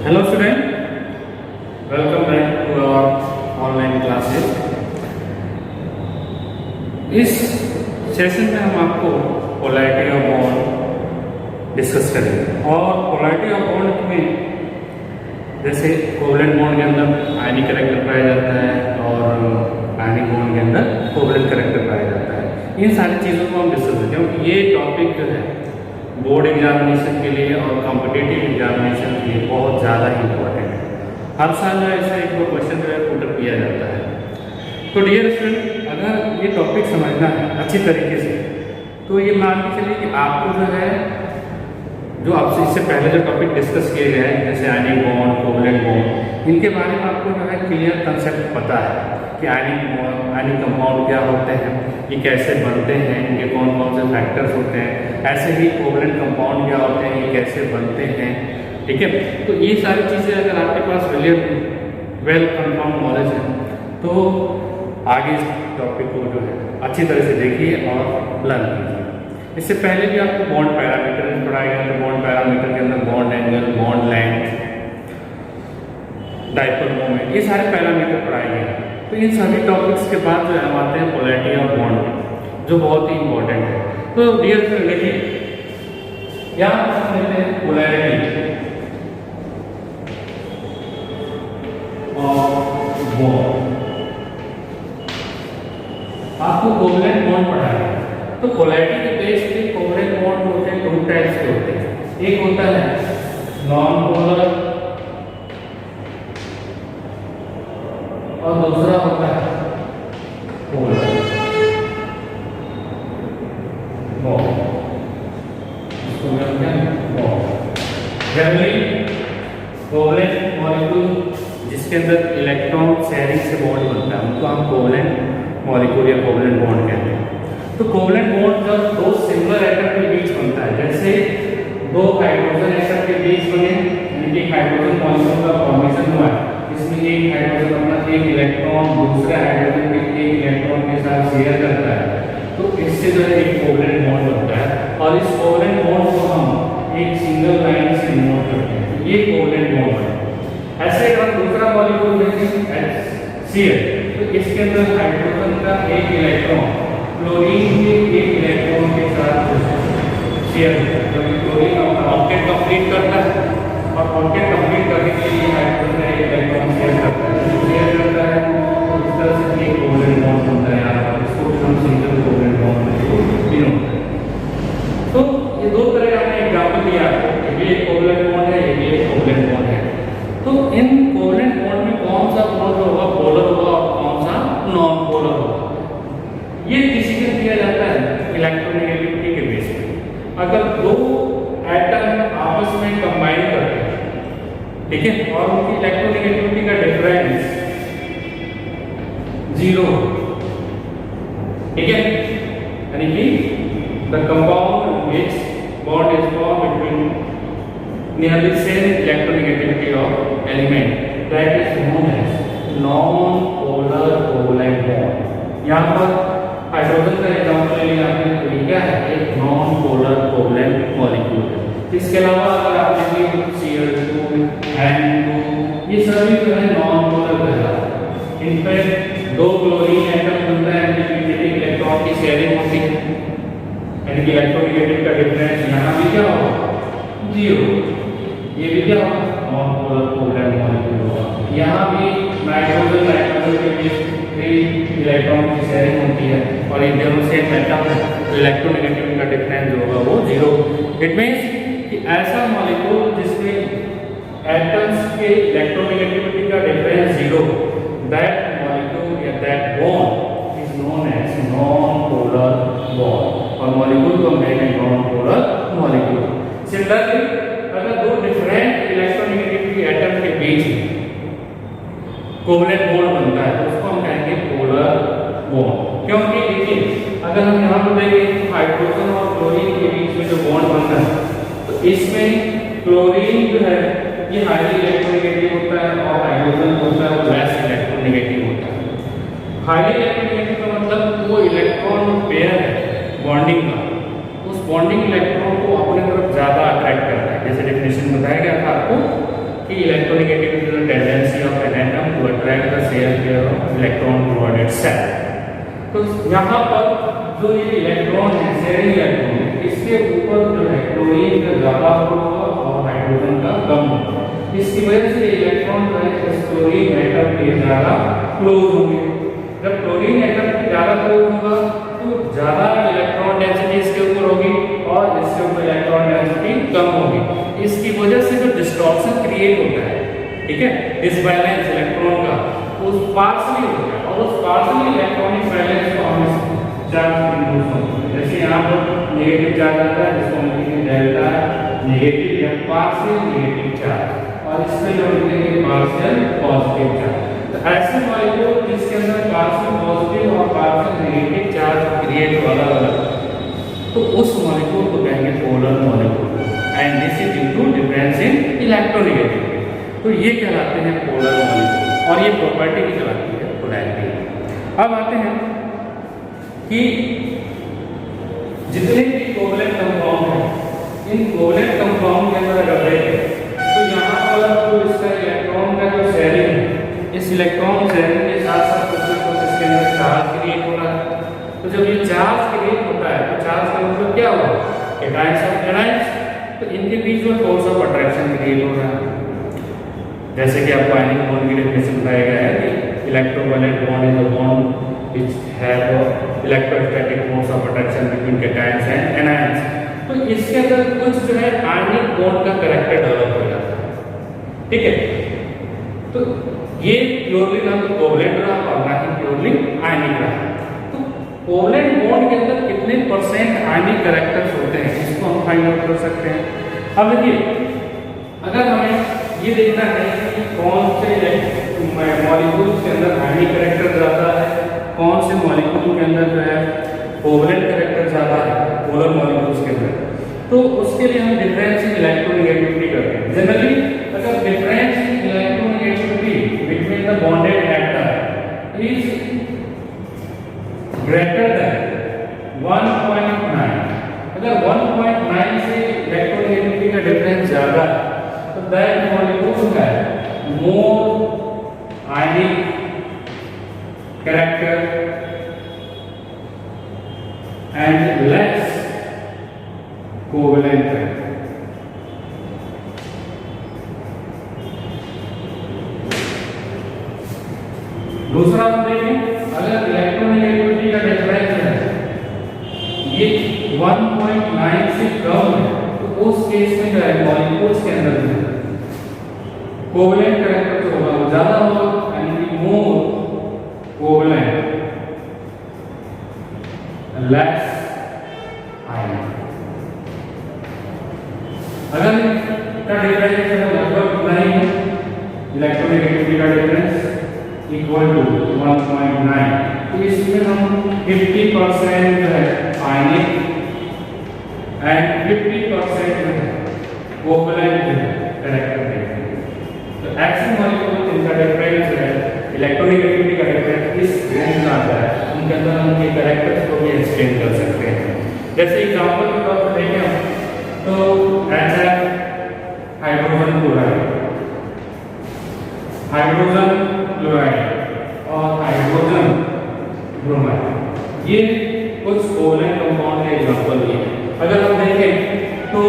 Hello student, welcome back to our online classes. इस session में हम आपको पोलैरिटी ऑफ बॉन्ड डिस्कस करेंगे और पोलैरिटी ऑफ बॉन्ड में जैसे कोवलेंट बॉन्ड के अंदर आयनिक कैरेक्टर पाया जाता है और आयनिक बॉन्ड के अंदर कोवलेंट कैरेक्टर पाया जाता है। इन सारी चीज़ों को हम डिस्कस करेंगे क्योंकि ये टॉपिक जो है बोर्ड एग्जामिनेशन के लिए और कॉम्पिटिटिव एग्जामिनेशन के लिए बहुत ज़्यादा इम्पोर्टेंट है। हर साल जो ऐसा एक दो क्वेश्चन जो है पुटअप किया जाता है। तो डियर स्टूडेंट, अगर ये टॉपिक समझना है अच्छी तरीके से तो ये मान के चलिए कि आपको जो है जो आपसे इससे पहले जो टॉपिक डिस्कस किए गए हैं जैसे आयनिक बॉन्ड, कोवलेंट बॉन्ड, इनके बारे में आपको जो है क्लियर कंसेप्ट पता है कि आयनिक कंपाउंड क्या होते हैं, ये कैसे बनते हैं, इनके कौन कौन से फैक्टर्स होते हैं, ऐसे ही कोवलेंट कंपाउंड क्या होते हैं, ये कैसे बनते हैं। ठीक है, तो ये सारी चीज़ें अगर आपके पास वेल कंफर्म नॉलेज है तो आगे इस टॉपिक को जो है अच्छी तरह से देखिए और लर्न कीजिए। इससे पहले भी आपको बॉन्ड पैरामीटर पढ़ाया गया, तो बॉन्ड पैरामीटर के अंदर bond angle, bond length, dipole moment, ये सारे पैरामीटर पढ़ाए गए हैं। तो इन सभी टॉपिक्स के बाद जो हम आते हैं पोलैरिटी ऑफ बॉन्ड जो बहुत ही इंपॉर्टेंट है। तो डियर फ्रेंड देखिए यहाँ हम लेते हैं पोलैरिटी ऑफ बॉन्ड। आपको कोवलेंट बॉन्ड पढ़ाया है तो पोलैरिटी के बेस पे कोवलेंट बॉन्ड होते हैं, दो टाइप्स के होते हैं। एक होता है नॉन पोलर और दूसरा होता है पोलर बॉन्ड। इसको कहते हैं बॉन्ड। जनरली कोवलेंट मॉलिक्यूल जिसके अंदर इलेक्ट्रॉन शेयरिंग से बॉन्ड बनता है उनको हम कोवलेंट मॉलिक्यूल या कोवलेंट बॉन्ड कहते हैं। तो कोवलेंट बॉन्ड जब दो सिमिलर एटम के बीच बनता है, जैसे दो हाइड्रोजन एटम के बीच बने, यानी कि हाइड्रोजन मॉलिक्यूल का फॉर्मेशन हुआ है, इसमें एक हाइड्रोजन अपना एक इलेक्ट्रॉन दूसरे हाइड्रोजन के एक इलेक्ट्रॉन के साथ शेयर करता है, तो इससे जो है एक कोवलेंट बॉन्ड बनता है और इस कोवलेंट बॉन्ड को हम एक सिंगल लाइन से डिनोट करते हैं, ये कोवलेंट बॉन्ड है। ऐसे अगर दूसरा मॉलिक्यूल देखें HCl, तो इसके अंदर हाइड्रोजन का एक इलेक्ट्रॉन क्लोरीन के एक इलेक्ट्रॉन के साथ शेयर होता है, क्योंकि क्लोरीन अपना ऑक्टेट कंप्लीट करता है और ऑक्टेट कंप्लीट करने के लिए हाइड्रोजन का एक इलेक्ट्रॉन शेयर करता है, तो इस तरह से एक कोवलेंट बॉन्ड बनता है। यहाँ पर इसको हम सिंगल कोवलेंट बॉन्ड डिनोट करते हैं। तो ये दो तरह का हमने एग्जांपल दिया है, ये एक कोवलेंट बॉन्ड है, ये एक कोवलेंट बॉन्ड है। तो इन कोवलेंट बॉन्ड में कौन सा बॉन्ड होगा, पोलर होगा और कौन सा नॉन पोलर होगा, ये डिसीजन किया जाता है इलेक्ट्रोनेगेटिविटी के बेस पे। अगर दो एटम आपस में कंबाइन करते हैं, ठीक है, और उनकी इलेक्ट्रोनेगेटिविटी का डिफरेंस 0, ठीक है, यानी कि the compound which bond is formed between nearly same electronegativity of element that is known as non-polar covalent bond। यहाँ पर हाइड्रोजन का एग्जांपल ले लिया आपने, तो ये क्या है, एक नॉन पोलर कोवलेंट मॉलिक्यूल है। इसके अलावा अगर आप देखें Cl2, N2, ये सभी जो है नॉन पोलर कहलाते हैं। इनफैक्ट दो क्लोरीन एटम बनता है, इनकी इलेक्ट्रॉन की शेयरिंग होती है, यानी कि इलेक्ट्रोनेगेटिव का डिफरेंस यहाँ भी क्या होगा, 0। ये भी क्या होगा, नॉन पोलर कोवलेंट मॉलिक्यूल होगा। यहाँ भी नाइट्रोजन नाइट्रोजन के बीच 3 इलेक्ट्रॉन की शेयरिंग होती है और इन दोनों से एटम है, तो इलेक्ट्रोनेगेटिविटी का डिफरेंस जो होगा वो 0। इट मींस कि ऐसा मॉलिक्यूल जिसमें एटम्स के इलेक्ट्रोनेगेटिविटी का डिफरेंस 0, दैट मॉलिक्यूल या that bond is known as non polar bond, और मॉलिक्यूल को कहेंगे नॉन पोलर मॉलिक्यूल। सिमिलरली अगर दो डिफरेंट इलेक्ट्रोनेगेटिविटी एटम के बीच कोवलेंट बॉन्ड बनता है तो उसको हम कहेंगे पोलर बॉन्ड। क्योंकि देखिए अगर हम यहाँ पर देखें हाइड्रोजन और क्लोरीन के बीच में जो बॉन्ड बनता है तो इसमें क्लोरीन जो है ये हाईली इलेक्ट्रोनेगेटिव होता है और हाइड्रोजन होता है वो लेस इलेक्ट्रोनेगेटिव होता है। हाईली इलेक्ट्रोनेगेटिव का मतलब वो इलेक्ट्रॉन पेयर है बॉन्डिंग का, उस बॉन्डिंग इलेक्ट्रॉन को अपने तरफ ज़्यादा अट्रैक्ट करता है। जैसे डेफिनेशन बताया गया था आपको कि electronegativity is the tendency of an atom to attract the share pair of electron toward itself. तो यहाँ पर जो ये इलेक्ट्रॉन है, शेयरिंग इलेक्ट्रॉन, इसके ऊपर जो है क्लोरीन का ज्यादा होगा और हाइड्रोजन का कम होगा। इसकी वजह से इलेक्ट्रॉन जो है इस क्लोरीन एटम के ज्यादा क्लोज होंगे। जब क्लोरीन एटम के ज्यादा क्लोज होगा तो ज्यादा इलेक्ट्रॉन डेंसिटी इसके ऊपर होगी और इसके ऊपर इलेक्ट्रॉन डेंसिटी कम होगी। इसकी वजह से जो डिस्टॉर्शन क्रिएट होता है, ठीक है, डिसबैलेंस इलेक्ट्रॉन का, उस पार्शियली होता है और उस पार्शियली इलेक्ट्रॉनिक बैलेंस को हम चार्ज इंड्यूस होते हैं। जैसे यहाँ पर नेगेटिव चार्ज आता है जिसको हम लिखेंगे डेल्टा नेगेटिव या पार्शियल नेगेटिव चार्ज और इसमें जो लिखेंगे पार्शियल पॉजिटिव चार्ज। तो ऐसे मॉलिक्यूल जिसके अंदर पार्शियल पॉजिटिव और पार्शियल नेगेटिव चार्ज क्रिएट हो अलग अलग, तो उस मॉलिक्यूल को कहेंगे polar molecule and this is due to difference in electronegativity. तो ये कहलाते हैं पोलर मॉलिक्यूल और ये प्रॉपर्टी भी कहलाती है पोलैरिटी। अब आते हैं कि जितने भी कोवलेंट कंपाउंड हैं, इन कोवलेंट कंपाउंड के अंदर अगर देखें तो यहाँ पर जो इसका इलेक्ट्रॉन का जो शेयरिंग है, इस इलेक्ट्रॉन शेयरिंग के साथ साथ कुछ ना कुछ इसके अंदर चार्ज क्रिएट हो रहा है। तो जब ये चार्ज क्रिएट होता है तो चार्ज का मतलब क्या हुआ, एटाइंस ऑफ एनाइंस, तो इनके बीच में फोर्स ऑफ अट्रैक्शन क्रिएट हो रहा है। जैसे कि आपको आयनिक बॉन्ड की डेफिनेशन बताया गया है कि electrovalent bond is a bond which have electrostatic force of attraction between cations and anions। तो इसके अंदर कुछ जो है आयनिक बॉन्ड का कैरेक्टर डेवलप हो जाता है, ठीक है। तो ये प्योरली ना तो कोवलेंट रहा और ना ही प्योरली आयनिक रहा। तो कोवलेंट बॉन्ड के अंदर कितने परसेंट आयनिक कैरेक्टर्स होते हैं इसको हम फाइंड आउट कर सकते हैं। अब देखिए, अगर हमें ये देखना है कि कौन से मॉलिक्यूल्स के अंदर आयनिक कैरेक्टर ज्यादा है, कौन से मॉलिक्यूल के अंदर जो है कोवलेंट कैरेक्टर ज्यादा है पोलर मॉलिक्यूल्स के अंदर, तो उसके लिए हम डिफरेंस इन इलेक्ट्रोनेगेटिविटी करते हैं। जनरली अगर difference in electronegativity between the bonded atom is greater than 1.9, अगर 1.9 से इलेक्ट्रोनेगेटिविटी का डिफरेंस ज्यादा है तो दैट मॉलिक्यूल है मोर आयनिक character and less covalent character। दूसरा हम देखें, अगर इलेक्ट्रोनेगेटिविटी का डिफरेंस है ये 1.9 से कम है तो उस केस में जो है मॉलिक्यूल्स के अंदर कोवलेंट कैरेक्टर जो होगा वो ज्यादा होगा एंड मोर कोवलेंट लेस आयनिक। अगर इसका डिफरेंस लगभग उतना ही है, इलेक्ट्रोनेगेटिविटी का डिफरेंस इक्वल टू 1.9, तो इसमें हम 50% जो है आयनिक एंड 50% जो है कोवलेंट कैरेक्टर देखेंगे। तो ऐसे मॉलिक्यूल जिनका डिफरेंस है इलेक्ट्रोनेगेटिविटी का डिफरेंस इस रेंज में आता है, उनके अंदर हम उनके कैरेक्टर्स को भी एक्सटेंड कर सकते हैं। जैसे एग्जांपल के तौर पर देखें तो HF hydrogen chloride, hydrogen chloride और हाइड्रोजन ब्रोमाइड, ये कुछ कोवलेंट कंपाउंड के एग्जांपल हैं। अगर हम देखें तो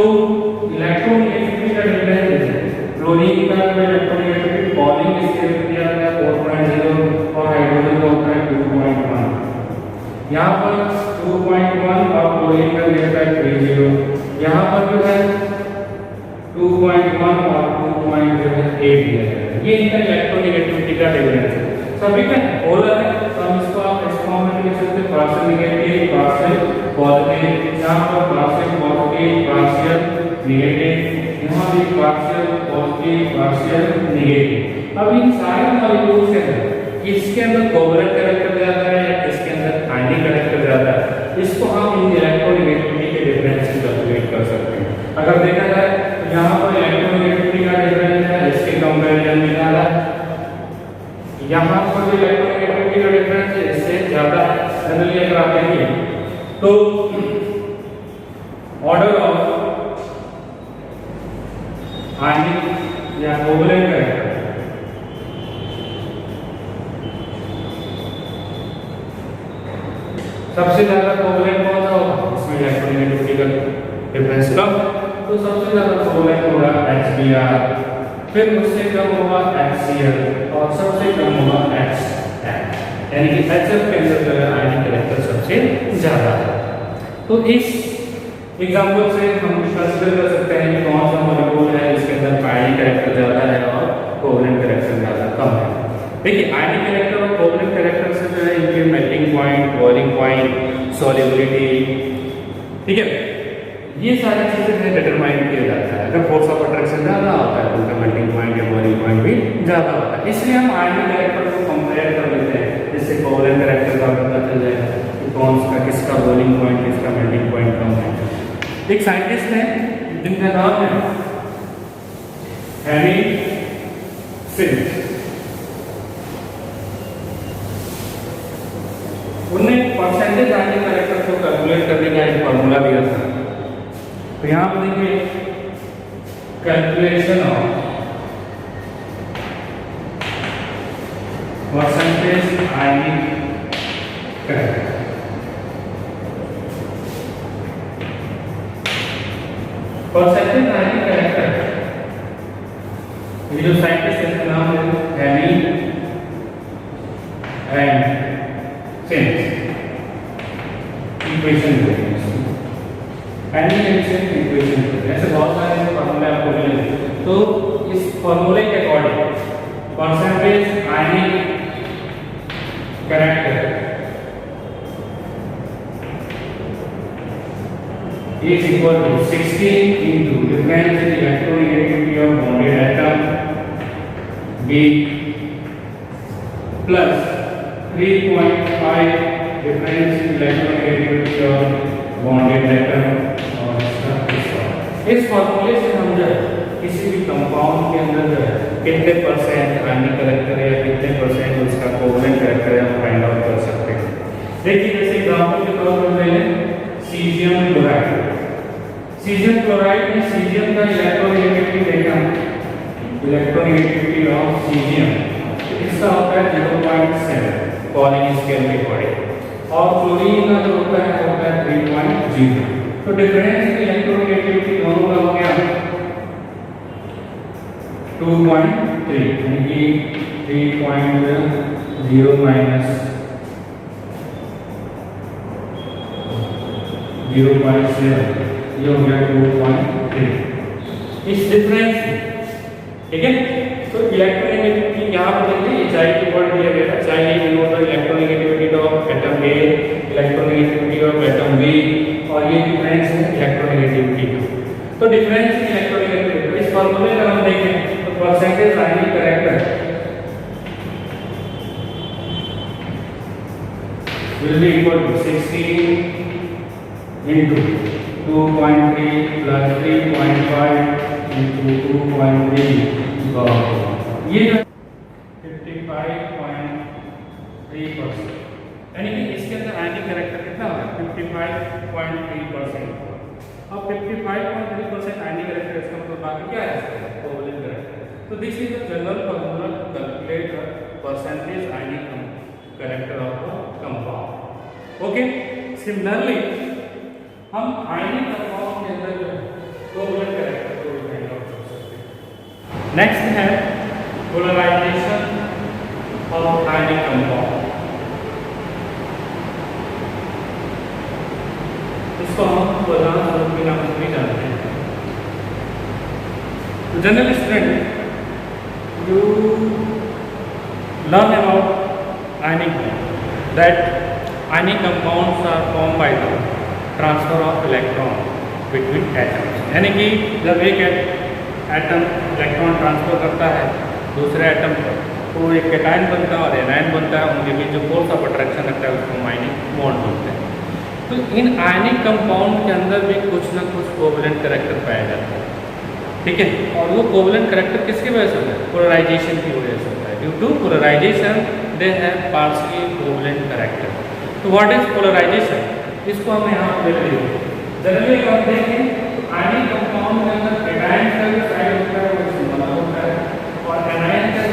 इलेक्ट्रोनेगेटिविटी का डिफरेंस है, क्लोरीन का इलेक्ट्रोनेगेटिविटी पॉलिंग स्केल दिया गया 4.0 और हाइड्रोजन का होता है 2.1। यहाँ पर 2.1 और क्लोरीन का दिया गया है 3.0, यहाँ पर जो है 2.1 और 2.8 दिया गया है। ये इनका इलेक्ट्रोनेगेटिविटी का डिफरेंस है। सभी का पोलर है तो हम इसको आप इस फॉर्म में लिख सकते हैं, पार्शियल नेगेटिव पार्शियल पॉजिटिव, यहाँ पर पार्शियल पॉजिटिव पार्शियल नेगेटिव, यहाँ भी पार्शियल पॉजिटिव पार्शियल नेगेटिव। अब इन सारे मॉलिक्यूल्स के अंदर किसके अंदर कोवलेंट कैरेक्टर ज्यादा है या किसके अंदर आयनिक कैरेक्टर ज्यादा है, इसको हम इन इलेक्ट्रोनेगेटिविटी के डिफरेंस से कैलकुलेट कर सकते हैं। अगर देखा जाए तो यहाँ पर इलेक्ट्रोनेगेटिविटी का डिफरेंस है, इसके कंपैरिजन में ज्यादा है, यहाँ पर जो इलेक्ट्रोनेगेटिविटी का डिफरेंस है इससे ज्यादा है। जनरली अगर आप देखें तो ऑर्डर ऑफ आयनिक या कोवलेंट कैरेक्टर, सबसे ज्यादा कोवलेंट कौन सा होगा, इसमें इलेक्ट्रोनेगेटिविटी का डिफरेंस कम, तो सबसे ज्यादा कोवलेंट होगा HBr, फिर उससे कम होगा HCl और सबसे कम होगा HF, यानी कि HF के अंदर जो है आयनिक कैरेक्टर सबसे ज्यादा है। तो इस एग्जाम्पल से हम कंसीडर कर सकते हैं कि कौन सा मॉलिक्यूल है जिसके अंदर आयनिक कैरेक्टर ज्यादा है और कोवलेंट कैरेक्टर ज्यादा कम है। देखिए आयनिक कैरेक्टर और कोवलेंट कैरेक्टर से जो है इनके melting point, boiling point, solubility, ठीक है, ये सारी चीजें है डिटरमाइन किया जाता है। अगर फोर्स ऑफ अट्रैक्शन ज्यादा होता है तो उनका मेल्टिंग पॉइंट या बॉइलिंग पॉइंट भी ज्यादा होता है। इसलिए हम आयनिक कैरेक्टर को कंपेयर कर लेते हैं, जिससे कोवलेंट कैरेक्टर का पता चल जाएगा कि कौन सा किसका बॉइलिंग पॉइंट, किसका मेल्टिंग पॉइंट कम है। एक साइंटिस्ट है जिनका नाम है हेनरी सिंथ, उन्होंने परसेंटेज आयनिक कैरेक्टर को कैलकुलेट करने का एक फॉर्मूला दिया था। तो यहाँ पर देखिए calculation of percentage ionic character, percentage ionic character, ये जो साइंटिस्ट है इसका नाम है Henry and synth, equation equation ऐसे बहुत सारे फॉर्मूले आपको मिलेंगे। तो इस फॉर्मूले के according percentage ionic character is equal to 16 into difference in electronegativity of bonded atom B plus 3.5 difference in electronegativity of bonded atom और इसका इस फॉर्मूले से हम जो है किसी भी कंपाउंड के अंदर जो है कितने परसेंट आयनिक कैरेक्टर है, कितने परसेंट उसका कोवलेंट कैरेक्टर है, हम फाइंड आउट कर सकते हैं। देखिए जैसे एग्जांपल के तौर पर ले लें सीजियम क्लोराइड। सीजियम क्लोराइड में सीजियम का इलेक्ट्रोनेगेटिविटी देखा, इलेक्ट्रोनेगेटिविटी ऑफ सीजियम इसका होता है 0.7 पॉलिंग स्केल के अकॉर्डिंग, और क्लोरीन का जो होता है 3.0। तो डिफरेंस इलेक्ट्रोनेगेटिविटी दोनों का हो गया 2.3, यानी कि 3.0 माइनस 0.7, ये हो गया 2.3 इस डिफरेंस, ठीक है। तो इलेक्ट्रोनेगेटिविटी यहाँ पर देखिए एचआई की वर्ड दिया गया है, HI denote the electronegativity of atom A, electronegativity of atom B, और ये डिफरेंस है इलेक्ट्रोनेगेटिविटी का। तो डिफरेंस इन इलेक्ट्रोनेगेटिविटी इस फॉर्मूले का हम देखें तो percentage ionic character will be equal to 16 into 2.3 plus 3.5 into 2.3, ये 55.3%, यानी कि इसके अंदर आयनिक कैरेक्टर कितना होगा 55.3%। अब 55.3% आयनिक कैरेक्टर, इसका मतलब बाकी क्या है कोवलेंट कैरेक्टर। तो this is the general formula to calculate the percentage ionic character of the compound. Okay, similarly हम आयनिक कंपाउंड के अंदर जो कोवलेंट कैरेक्टर को फाइंड आउट कर सकते हैं। नेक्स्ट है पोलराइजेशन ऑफ आयनिक कंपाउंड। इसको हम प्रधान स्वरूप के नाम से भी जानते हैं। तो general student you learn about ionic bond, that ionic compounds are form by the transfer of electron between atoms, यानी कि जब एक एटम इलेक्ट्रॉन ट्रांसफर करता है दूसरे एटम पर तो एक कैटायन बनता है और एनायन बनता है, उनके बीच जो फोर्स ऑफ अट्रैक्शन रहता है उसको आयनिक बॉन्ड बोलते हैं। तो इन आयनिक कंपाउंड के अंदर भी कुछ ना कुछ कोवलेंट कैरेक्टर पाया जाता है, ठीक है। और वो कोवलेंट कैरेक्टर किसकी वजह से होता है, पोलराइजेशन की वजह से होता है। Due to polarization they have partially covalent character. तो व्हाट इज पोलराइजेशन, इसको हम यहाँ पे देख लेंगे। जनरली हम देखें आयनिक कंपाउंड के अंदर कैटायन का जो साइड होता है वो सिंबल होता है,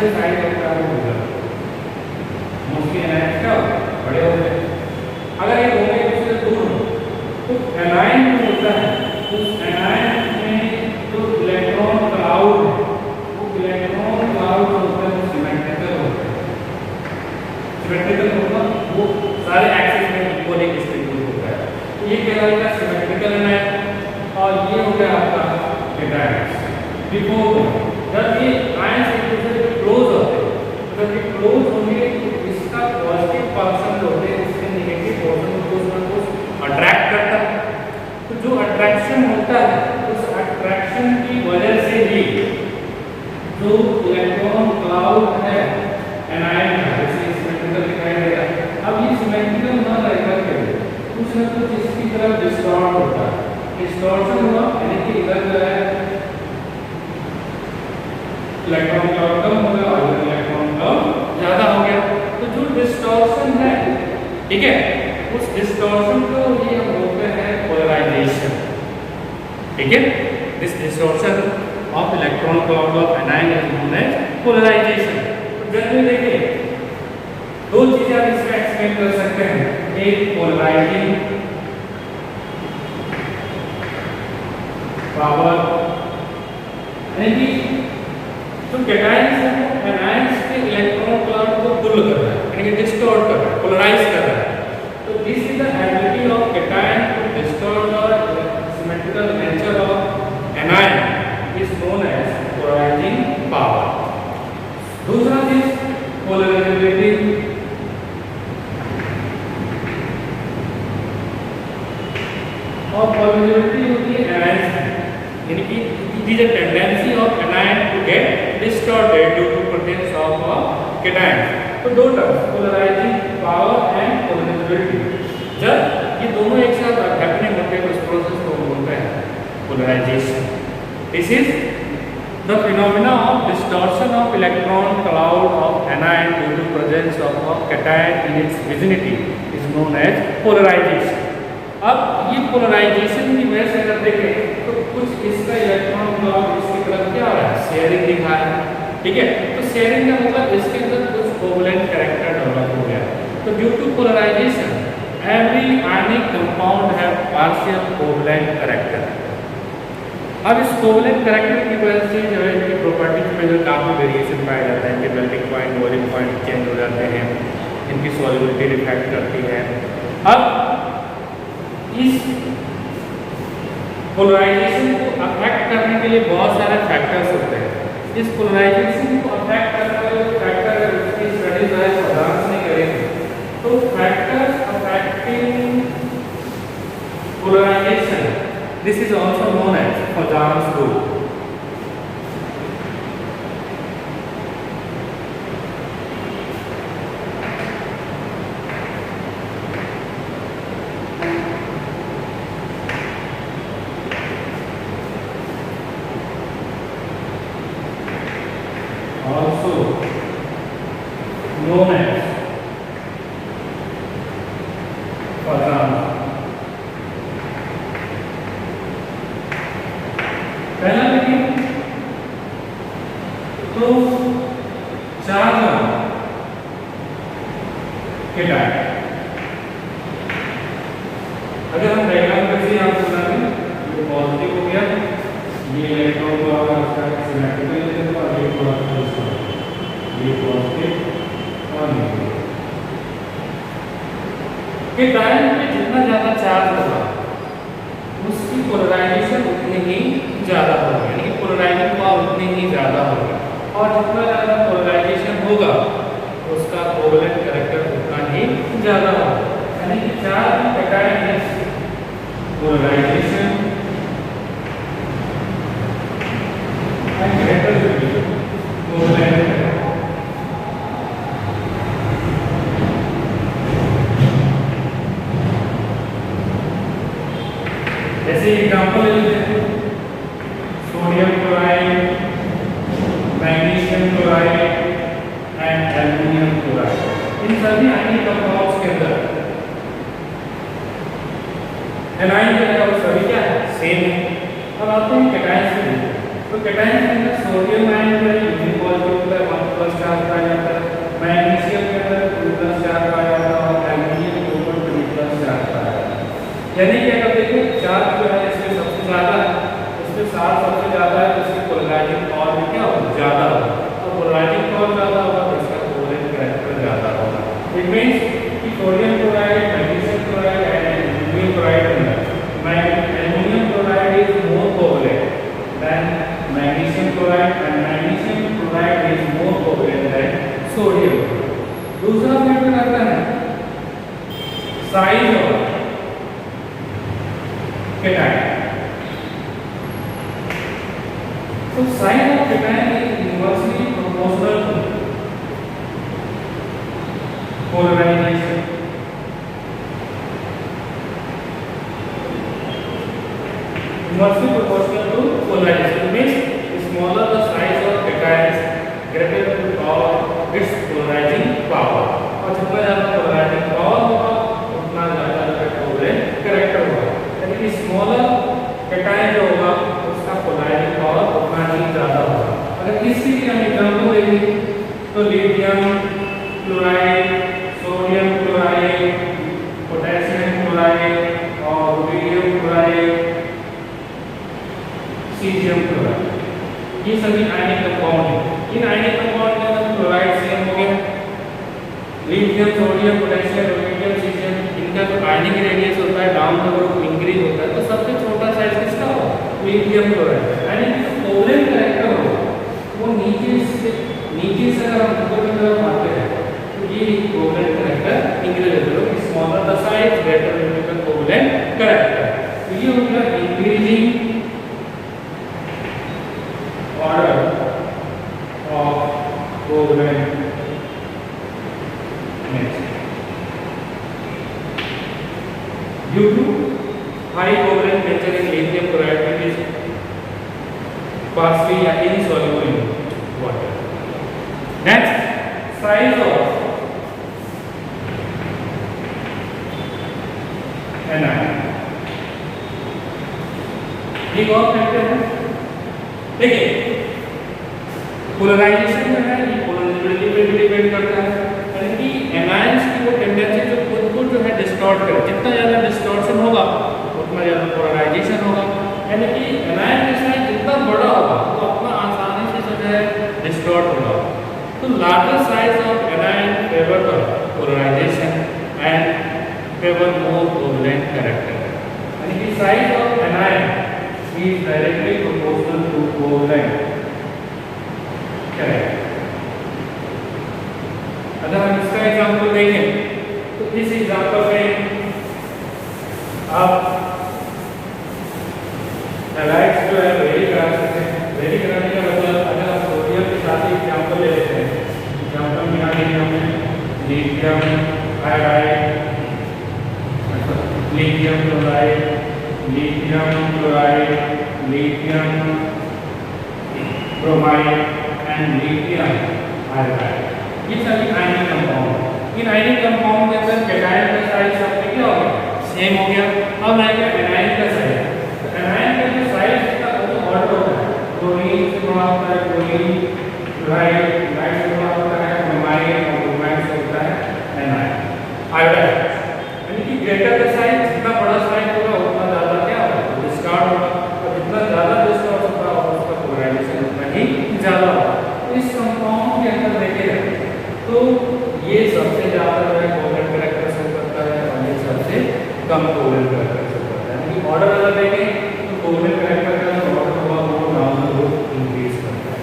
से साइड होता है वो मोस्टली एनायन क्या बड़े होते हैं। अगर ये दोनों एक दूसरे से दूर हो तो एनायन जो होता है उस एनायन में जो इलेक्ट्रॉन क्लाउड है वो इलेक्ट्रॉन क्लाउड होता है सिमेट्रिकल होता है। सिमेट्रिकल होगा वो सारे एक्सिस में इक्वली डिस्ट्रीब्यूट होता है। तो ये कहलाएगा सिमेट्रिकल एनायन और ये हो गया आपका कैटायन। बिफोर जब ये आयंस एक दूसरे से क्लोज होते हैं जब ये क्लोज होंगे तो इसका पॉजिटिव पर्सन जो होते हैं इसके नेगेटिव पर्सन को कुछ ना कुछ अट्रैक्ट करता है। तो जो अट्रैक्शन होता है उस अट्रैक्शन की वजह से ही जो इलेक्ट्रॉन क्लाउड है एनायन का जैसे सिमेट्रिकल दिखाई दे रहा है। अब ये सिमेट्रिकल ना रहेगा क्या कुछ ना कुछ इसकी तरफ डिस्टॉर्ट होता है। डिस्टॉर्शन हुआ यानी कि इधर जो है इलेक्ट्रॉन क्लाउड कम हो गया और इलेक्ट्रॉन क्लाउड ज्यादा हो गया। तो जो डिस्टॉर्शन है ठीक है उस डिस्टॉर्शन को ये हम बोलते हैं पोलराइजेशन। ठीक है this distortion of electron cloud of anion is known as polarization. तो जनरली देखिए दो चीजें आप इसमें एक्सप्लेन कर सकते हैं। एक पोलराइजिंग पावर यानी कि जो कैटायंस है वो एनायंस के इलेक्ट्रॉन क्लाउड को पुल कर रहा है यानी कि डिस्टॉर्ट कर रहा है पोलराइज कर रहा है। तो this is the ability of cation to distort the symmetrical nature of anion is known as polarizing power. दूसरा चीज पोलराइजेबिलिटी और पोलराइजेबिलिटी होती है एनायंस यानी कि it is a tendency of anion to get distorted due to presence of cation। तो दो terms polarizing power and polarizability जब ये दोनों एक साथ हैपनिंग होते हैं उस प्रोसेस को बोलते हैं polarization. This is the phenomena of distortion of electron cloud of anion due to presence of cation in its vicinity is known as polarization। अब ये पोलराइजेशन की वजह से अगर देखें तो कुछ इसका इलेक्ट्रॉन क्लाउड इसकी तरफ क्या हो रहा है शेयरिंग दिखा रहा है। ठीक है तो शेयरिंग का मतलब इसके अंदर कुछ कोवलेंट कैरेक्टर डेवलप हो गया। तो due to polarization every ionic compound have partial covalent character. अब इस कोवलेंट कैरेक्टर की वजह से जो है इनकी प्रॉपर्टीज में जो काफी वेरिएशन पाया जाता है। इनके melting point boiling point change हो जाते हैं इनकी सॉल्युबिलिटी रिफ्लेक्ट करती है। अब इस पोलराइजेशन को अफेक्ट करने के लिए बहुत सारे फैक्टर्स होते हैं। इस पोलराइजेशन को अफेक्ट करने वाले फैक्टर की स्टडी जो है प्रदान नहीं करेंगे तो factors affecting polarization this is also known as Fajans rule। Also known as Fajans। पहला देखिए तो चार्ज कैटायन अगर हम डायग्राम कैसे यहाँ बना दें ये पॉजिटिव हो गया ये इलेक्ट्रॉन को आपका सिमेट्रिकल और ये पॉजिटिव और नेगेटिव। कैटायन में जितना ज्यादा चार्ज होगा उसकी पोलराइजेशन उतनी ही ज्यादा होगी यानी कि पोलराइजिंग पावर उतनी ही ज्यादा होगी और जितना ज्यादा पोलराइजेशन होगा उसका कोवलेंट कैरेक्टर उतना ही ज्यादा होगा। यानी कि charge cation polarization and character covalent. जैसे एग्जांपल ले लेते हैं sodium chloride magnesium chloride and aluminium chloride इन सभी आयनिक कंपाउंड्स के अंदर एनायन जो है वो सभी क्या है सेम है। अब आते हैं कैटायन से। तो कैटायन के अंदर सोडियम आयन जो है पॉजिटिव होता है 1 प्लस चार्ज पाया जाता है, मैग्नीशियम के अंदर 2 प्लस चार्ज पाया जाता है और एल्युमिनियम के ऊपर 3 प्लस चार्ज पाया जाता है। यानी कि अगर देखिए चार्ज जो है इसमें सबसे ज़्यादा है, इसमें 7 सबसे ज़्यादा है, तो इसकी पोलराइजिंग पावर भी क्या होगा, ज़्यादा होगा। तो पोलराइजिंग पावर ज़्यादा होगा तो इसका कोवलेंट कैरेक्टर ज़्यादा होगा। इट मींस कि sodium chloride, magnesium chloride and aluminium chloride aluminum chloride is more covalent than magnesium chloride and magnesium chloride is more covalent than sodium. दूसरा फैक्टर आता है साइज ऑफ केटायन। तो size of cation is inversely proportional to polarization. Inversely proportional to polarization means smaller the size of cations, greater the power its polarizing power. और जितना ज़्यादा polarizing power होगा उतना ज़्यादा इसका कोवलेंट कैरेक्टर होगा। यानी कि स्मॉलर cation जो होगा उसका polarizing power उतना ही ज़्यादा होगा। अगर किसी की हम एग्जांपल देंगे तो lithium chloride, sodium chloride, potassium chloride और रुबिडियम क्लोराइड, सीजियम क्लोराइड, ये सभी आयनिक कंपाउंड हैं। इन आयनिक कंपाउंड के अंदर क्लोराइड सेम हो गया, lithium, sodium, potassium, rubidium, caesium, इनका जो आयनिक रेडियस होता है डाउन द ग्रुप इंक्रीज होता है, तो सबसे छोटा साइज किसका होगा, लिथियम क्लोराइड। यानी कि कोवलेंट कैरेक्टर होगा वो नीचे से अगर हम ऊपर की तरफ आते हैं तो ये कोवलेंट कैरेक्टर इंक्रीज होता है। Smaller the size greater the covalent character. तो ये हो गया increasing order of covalent. Next, due to high covalent nature in lithium chloride, it is partially insoluble in water. Next, size of anion. एक और factor है, देखिए polarisation जो है ये पोलरिटी पे भी डिपेंड करता है। यानी कि एनायंस की वो टेंडेंसी जो खुद को जो है डिस्टॉर्ट करे, जितना ज़्यादा डिस्टॉर्शन होगा उतना ज़्यादा पोलराइजेशन होगा। यानी कि एनायन का साइज जितना बड़ा होगा वो अपना आसानी से जो है डिस्टॉर्ट होगा। तो larger size of anion favour polarization and favour more covalent character. यानी कि size of anion is directly proportional to covalent character. अगर हम इसका एग्जांपल देखें तो इस एग्जांपल में आप हैलाइड्स जो है वेरी करा सकते हैं। वेरी कराने का मतलब अगर आप सोडियम के साथ एग्जांपल ले लेते हैं, एग्जांपल में आगे हमने lithium iodide, lithium chloride, lithium chloride, lithium bromide and lithium iodide, ये सभी आयनिक कंपाउंड हैं। इन आयनिक कंपाउंड के अंदर कैटायन का साइज सबसे क्या हो गया, सेम हो गया। अब आएगा एनायन का साइज। तो एनायन का जो साइज का वो ऑर्डर होता है, क्लोरीन से बड़ा होता है क्लोरीन, क्लोराइड से बड़ा होता है ब्रोमाइड और ब्रोमाइड से होता है एनायन आयोडाइड। यानी कि ग्रेटर द साइज, जितना बड़ा साइज होगा उतना ज़्यादा क्या होगा, डिस्कार्ड होगा, और जितना ज़्यादा डिस्कार्ड होगा उसका पोलराइजेशन उतना ही ज़्यादा होगा। तो इस कंपाउंड के अंदर देखें तो ये सबसे ज़्यादा जो है कोवलेंट कैरेक्टर शो करता है और ये सबसे कम कोवलेंट कैरेक्टर शो करता है। यानी कि ऑर्डर अगर देखें तो कोवलेंट कैरेक्टर का जो ऑर्डर होगा वो डाउन द ग्रुप इंक्रीज करता है।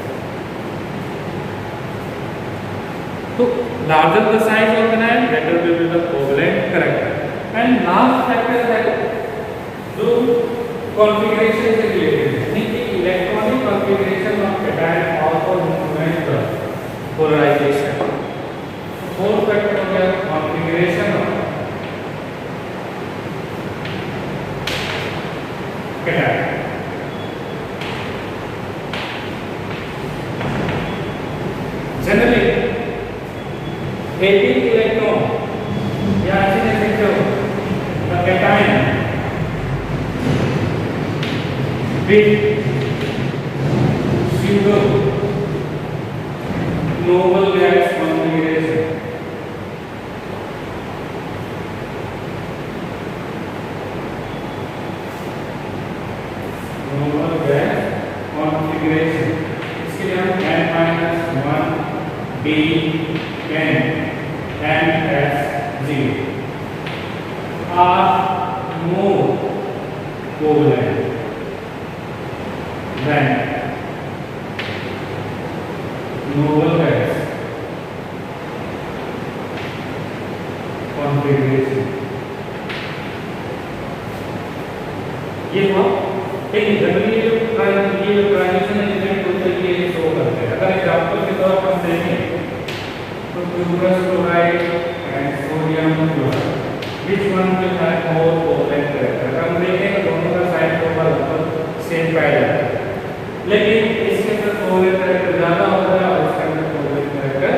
तो larger the size of anion greater will be the covalent character. And last factor है जो कॉन्फ़िगरेशन से रिलेटेड है, यानी कि electronic configuration of cation also influence the polarization. Fourth factor हो गया configuration of cation. Generally 18 electron या ऐसे sector the cation with pseudo noble gas configuration. Noble gas configuration. इसके लिए हम N-1 B N NS0 are more covalent than noble gas configuration. ये हुआ एक जनरली ये ट्रांजिशन एलिमेंट होते हैं ये शो करते हैं. अगर एग्जांपल के तौर पर देखें तो chlorous chloride and sodium chloride which one will have more covalent character. हम देखें तो दोनों का साइड प्रोफाइल लगभग सेम पाया जाता है, लेकिन इसके अंदर कोवलेंट कैरेक्टर ज्यादा होता है और इसके अंदर कोवलेंट कैरेक्टर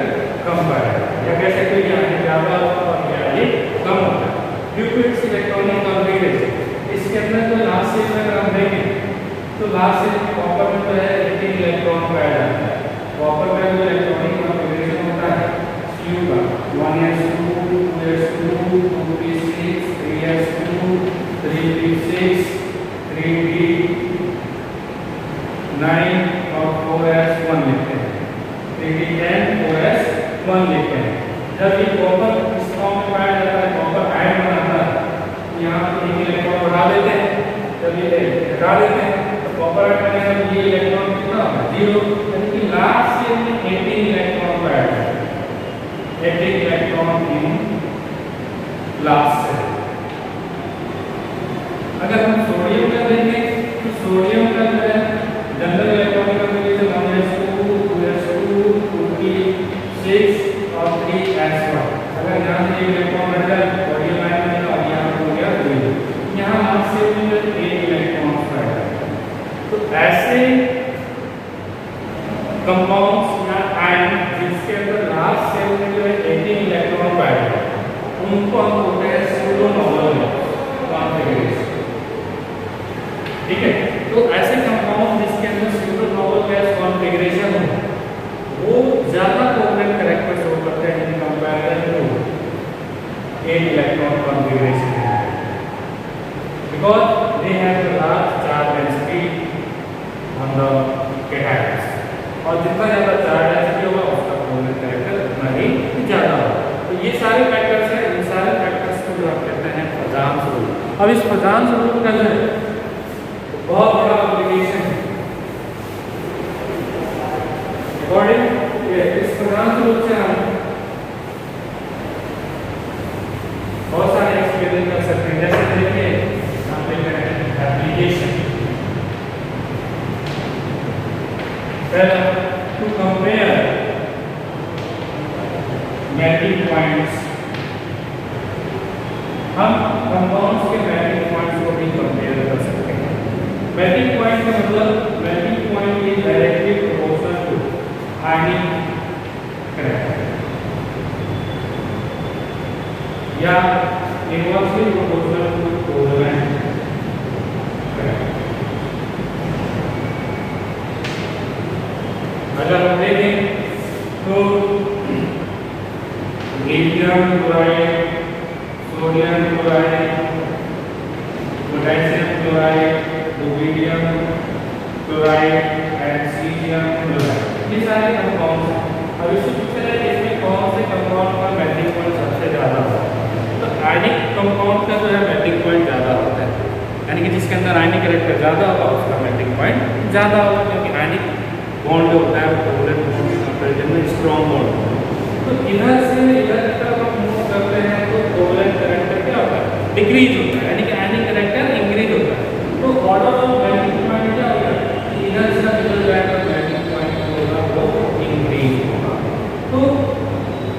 कम पाया जाता है. या कह सकते हैं यहाँ ज्यादा होता है और यहाँ ये कम होता है due to its electronic configuration. इसके अंदर जो लास्ट सेल में अगर हम देखें तो लास्ट सेल में कॉपर में जो है 18 इलेक्ट्रॉन पाया जाता है. कॉपर का जो इलेक्ट्रॉनिक कॉन्फ़िगरेशन होता है Cu का 1s2 2s2 2p6 3s2 3p6 3p9 और 4s1 लिखते हैं. 3p10 4s1 लिखते हैं. जब ये कॉपर इस फॉर्म में पाया जाता है, कॉपर आयन बनाता है, यहाँ एक इलेक्ट्रॉन बढ़ा देते हैं, जब ये घटा देते हैं तो कॉपर आयन बनेगा. ये इलेक्ट्रॉन कितना होगा 0, यानी कि लास्ट सेल में 18 इलेक्ट्रॉन पाया जाता है. 18 इलेक्ट्रॉन इन लास्ट सेल. अगर हम सोडियम का देखें तो सोडियम का जो है general electronic configuration 1s2 2s2 2p6 और 3s1. अगर यहाँ से एक इलेक्ट्रॉन हट जाए सोडियम आयन बनेगा और यहाँ हो गया 2. यहाँ लास्ट सेल में 1 इलेक्ट्रॉन पाया जाता है. तो ऐसे कंपाउंड्स या आयन जिसके अंदर लास्ट सेल में जो है 18 इलेक्ट्रॉन पाया जाता है उनको हम बोलते हैं सूडो नोबल कॉन्फ़िगरेशन. ठीक है, तो ऐसे कंपाउंड जिसके अंदर सूडो नोबल गैस कॉन्फ़िगरेशन हो वो ज्यादा कोवलेंट कैरेक्टर शो करते हैं in comparison to 8 electron configuration because they have the large charge density on the cations. और जितना ज्यादा चार्ज डेंसिटी होगा उसका कोवलेंट कैरेक्टर उतना ही ज्यादा होगा. तो ये सारे फैक्टर्स हैं. इन सारे फैक्टर्स को जो आप कहते हैं पजाम स्वरूप. अब इस पजाम स्वरूप का जो है बहुत बड़ा एप्लीकेशन है. अकॉर्डिंग इस पजाम स्वरूप से हम बहुत सारे एक्सपेरिमेंट कर सकते हैं. जैसे देखिए हम देख रहे हैं एप्लीकेशन. पहला टू कंपेयर मेल्टिंग पॉइंट्स. हम कंपाउंड्स के मेल्टिंग पॉइंट्स को भी कंपेयर कर सकते हैं. मेल्टिंग पॉइंट का मतलब melting point is directly proportional to ionic character या inversely proportional to covalent character. अगर हम देखें तो lithium chloride, sodium chloride, potassium chloride, rubidium chloride and caesium chloride, ये सारे कंपाउंड्स हैं. अब इससे पूछा जाए कि इसमें कौन से कंपाउंड का मेल्टिंग पॉइंट सबसे ज़्यादा होता है, तो आयनिक कंपाउंड का जो है मेल्टिंग पॉइंट ज़्यादा होता है. यानी कि जिसके अंदर आयनिक कैरेक्टर ज़्यादा होगा उसका मेल्टिंग पॉइंट ज़्यादा होगा, क्योंकि आयनिक बॉन्ड जो होता है वो कोवलेंट बॉन्ड के कंपैरिजन में स्ट्रॉन्ग बॉन्ड होता है. तो इधर से इधर की तरफ हम मूव करते हैं तो कोवलेंट कैरेक्टर क्या होता है डिक्रीज होता है, यानी कि आयनिक कैरेक्टर इंक्रीज होता है. तो ऑर्डर ऑफ मेल्टिंग पॉइंट क्या होगा, इधर से इधर जाएगा मेल्टिंग पॉइंट होगा वो इंक्रीज होगा. तो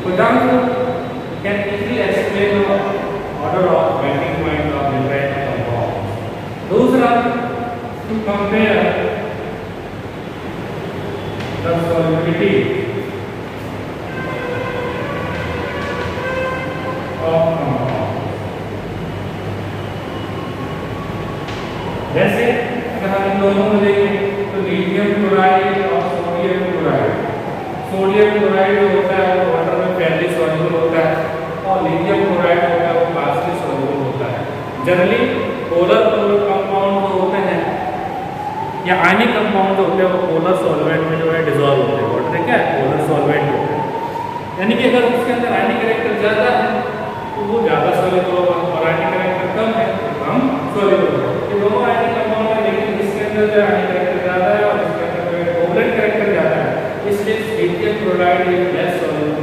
Fajans can easily explain order of melting point of different compounds. दूसरा टू कंपेयर द सॉल्युबिलिटी जैसे अगर हम इन दोनों में देखें तो लिथियम क्लोराइड और सोडियम क्लोराइड. सोडियम क्लोराइड जो होता है वो वाटर में पहले सॉल्युबल होता है और लिथियम क्लोराइड होता है वो पार्शियली सॉल्युबल होता है। जनरली पोलर कंपाउंड जो होते हैं या आयनिक कंपाउंड जो होते हैं वो पोलर सॉल्वेंट में जो है डिसॉल्व होते हैं। वाटर क्या है? पोलर सॉल्वेंट होते हैं, यानी कि अगर उसके अंदर आयनिक कैरेक्टर ज़्यादा है तो वो ज़्यादा सॉल्युबल होगा और आयनिक कैरेक्टर कम है तो कम सॉल्युबल होगा। ये दोनों आयनिक कंपाउंड है, लेकिन इसके अंदर जो आयनिक कैरेक्टर ज़्यादा है और इसके अंदर कोवलेंट कैरेक्टर ज़्यादा है, इसलिए lithium chloride is less soluble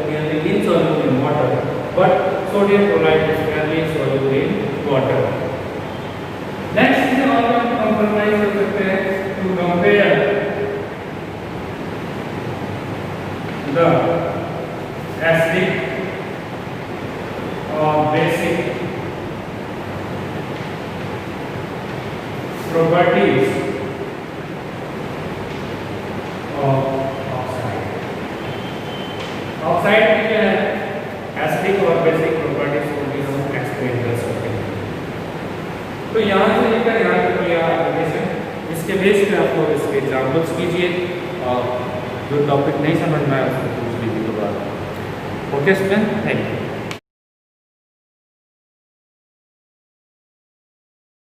insoluble in water, but sodium chloride is fairly soluble in water. Next is और हम compromise कर सकते हैं to compare the acidic or basic properties of oxide की क्या है? एसिडिक और बेसिक प्रॉपर्टीज को भी हम एक्सप्लेन कर सकते हैं। तो यहाँ से लेकर यहाँ तक किया एप्लीकेशन, इसके बेस पे आपको इसके एग्जाम्पल्स कीजिए और जो टॉपिक नहीं समझ में आया उसको पूछ लीजिए दोबारा। Okay student, thank you.